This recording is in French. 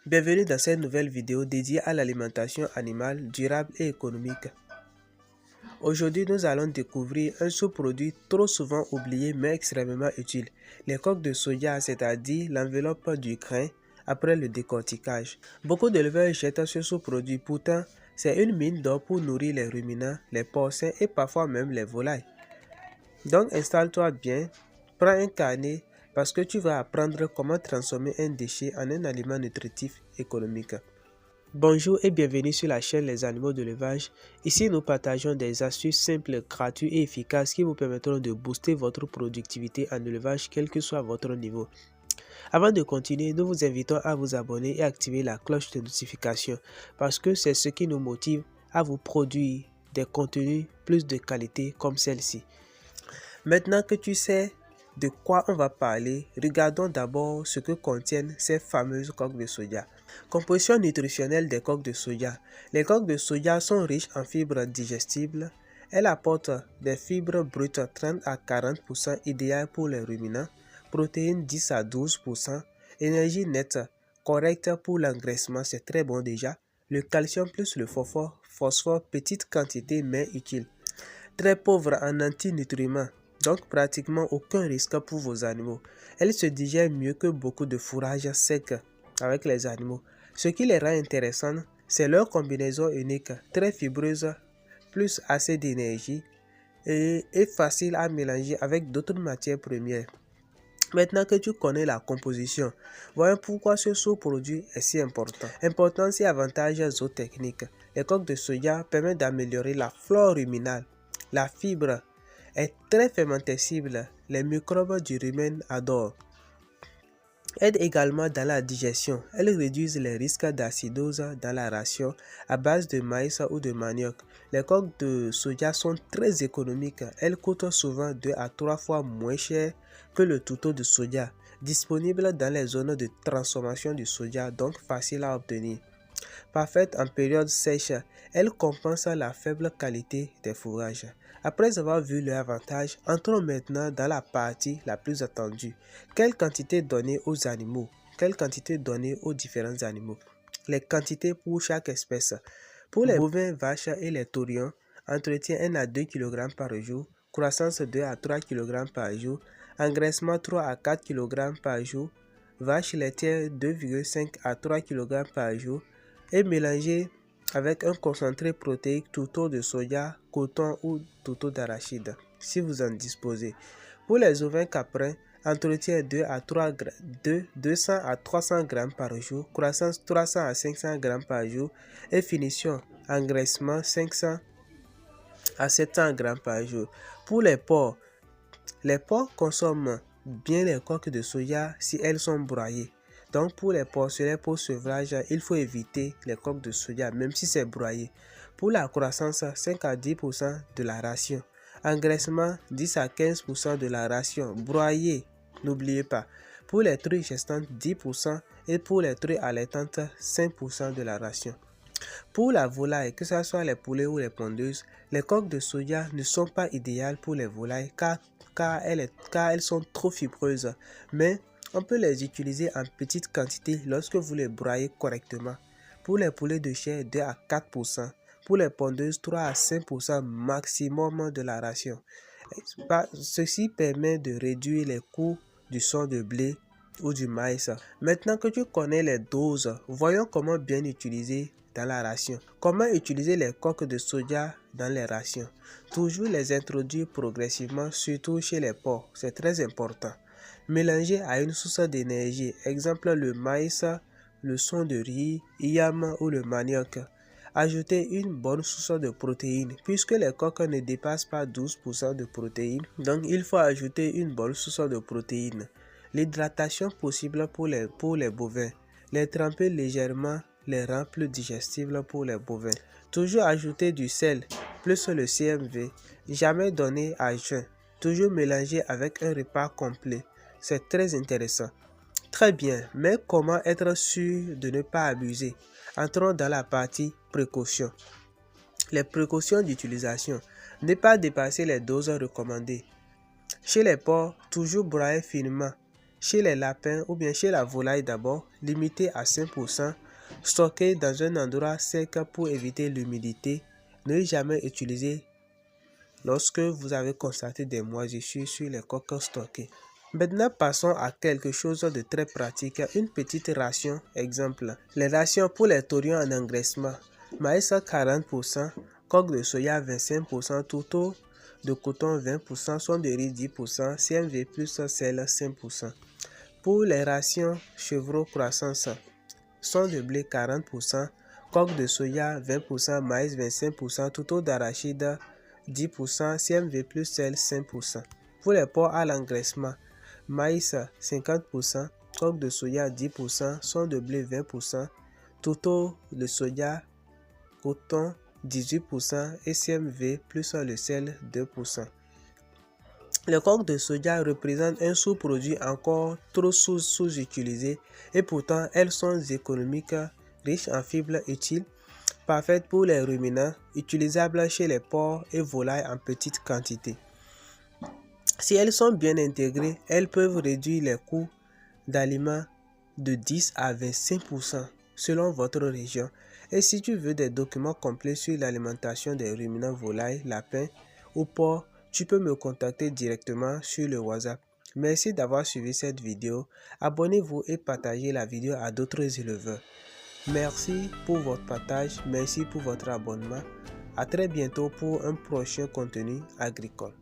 Bienvenue dans cette nouvelle vidéo dédiée à l'alimentation animale durable et économique. Aujourd'hui, nous allons découvrir un sous-produit trop souvent oublié mais extrêmement utile. Les coques de soja, c'est-à-dire l'enveloppe du grain après le décortiquage. Beaucoup d'éleveurs jettent ce sous-produit, pourtant c'est une mine d'or pour nourrir les ruminants, les porcins et parfois même les volailles. Donc installe-toi bien, prends un carnet parce que tu vas apprendre comment transformer un déchet en un aliment nutritif économique. Bonjour et bienvenue sur la chaîne Les Animaux de l'élevage. Ici, nous partageons des astuces simples, gratuites et efficaces qui vous permettront de booster votre productivité en élevage, quel que soit votre niveau. Avant de continuer, nous vous invitons à vous abonner et activer la cloche de notification parce que c'est ce qui nous motive à vous produire des contenus plus de qualité comme celle-ci. Maintenant que tu sais de quoi on va parler, regardons d'abord ce que contiennent ces fameuses coques de soja. Composition nutritionnelle des coques de soja. Les coques de soja sont riches en fibres digestibles. Elles apportent des fibres brutes 30 à 40% idéales pour les ruminants, protéines 10 à 12%, énergie nette correcte pour l'engraissement, c'est très bon déjà, le calcium plus le phosphore, petite quantité mais utile. Très pauvre en antinutriments, donc pratiquement aucun risque pour vos animaux. Elles se digèrent mieux que beaucoup de fourrages secs avec les animaux. Ce qui les rend intéressantes, c'est leur combinaison unique, très fibreuse, plus assez d'énergie et facile à mélanger avec d'autres matières premières. Maintenant que tu connais la composition, voyons pourquoi ce sous-produit est si important. Importance et avantages zootechniques. Les coques de soja permettent d'améliorer la flore ruminale. La fibre est très fermentescible. Les microbes du rumen adorent. Aide également dans la digestion. Elles réduisent les risques d'acidose dans la ration à base de maïs ou de manioc. Les coques de soja sont très économiques. Elles coûtent souvent 2 à 3 fois moins cher que le touto de soja. Disponible dans les zones de transformation du soja, donc facile à obtenir. Parfaite en période sèche, elle compense la faible qualité des fourrages. Après avoir vu leurs avantages, entrons maintenant dans la partie la plus attendue. Quelle quantité donner aux animaux? Quelle quantité donner aux différents animaux? Les quantités pour chaque espèce. Pour les bovins, vaches et les taurillons, entretien 1 à 2 kg par jour, croissance 2 à 3 kg par jour, engraissement 3 à 4 kg par jour, vaches laitières 2,5 à 3 kg par jour, et mélanger avec un concentré protéique touto de soja, coton ou touto d'arachide, si vous en disposez. Pour les ovins caprins, entretien 200 à 300 g par jour, croissance 300 à 500 g par jour et finition, engraissement 500 à 700 g par jour. Pour les porcs consomment bien les coques de soja si elles sont broyées. Donc pour les porcelets pour sevrage, il faut éviter les coques de soja même si c'est broyé. Pour la croissance, 5 à 10% de la ration. Engraissement, 10 à 15% de la ration. Broyé, n'oubliez pas. Pour les truies gestantes, 10% et pour les truies allaitantes, 5% de la ration. Pour la volaille, que ce soit les poulets ou les pondeuses, les coques de soja ne sont pas idéales pour les volailles car elles sont trop fibreuses. Mais on peut les utiliser en petite quantité lorsque vous les broyez correctement. Pour les poulets de chair, 2 à 4%. Pour les pondeuses, 3 à 5% maximum de la ration. Ceci permet de réduire les coûts du son de blé ou du maïs. Maintenant que tu connais les doses, voyons comment bien utiliser dans la ration. Comment utiliser les coques de soja dans les rations? Toujours les introduire progressivement, surtout chez les porcs. C'est très important. Mélanger à une source d'énergie, exemple le maïs, le son de riz, yam ou le manioc. Ajouter une bonne source de protéines. Puisque les coques ne dépassent pas 12% de protéines, donc il faut ajouter une bonne source de protéines. L'hydratation possible pour les bovins. Les tremper légèrement les rend plus digestibles pour les bovins. Toujours ajouter du sel plus le CMV. Jamais donner à jeun. Toujours mélanger avec un repas complet. C'est très intéressant. Très bien, mais comment être sûr de ne pas abuser? Entrons dans la partie précaution. Les précautions d'utilisation. Ne pas dépasser les doses recommandées. Chez les porcs, toujours broyer finement. Chez les lapins ou bien chez la volaille d'abord, limitez à 5%. Stockez dans un endroit sec pour éviter l'humidité. Ne jamais utiliser lorsque vous avez constaté des moisissures sur les coques stockées. Maintenant, passons à quelque chose de très pratique, une petite ration. Exemple, les rations pour les taurins en engraissement. Maïs 40%, coque de soya 25%, touto de coton 20%, son de riz 10%, CMV plus sel 5%. Pour les rations chevreau croissance, son de blé 40%, coque de soya 20%, maïs 25%, touto d'arachide 10%, CMV plus sel 5%. Pour les porcs à l'engraissement, maïs 50%, coque de soya 10%, son de blé 20%, touto de soya, coton 18% et CMV plus le sel 2%. Les coques de soja représentent un sous-produit encore trop sous-utilisé et pourtant elles sont économiques, riches en fibres utiles, parfaites pour les ruminants, utilisables chez les porcs et volailles en petite quantité. Si elles sont bien intégrées, elles peuvent réduire les coûts d'aliments de 10 à 25% selon votre région. Et si tu veux des documents complets sur l'alimentation des ruminants volailles, lapins ou porcs, tu peux me contacter directement sur le WhatsApp. Merci d'avoir suivi cette vidéo. Abonnez-vous et partagez la vidéo à d'autres éleveurs. Merci pour votre partage, merci pour votre abonnement. À très bientôt pour un prochain contenu agricole.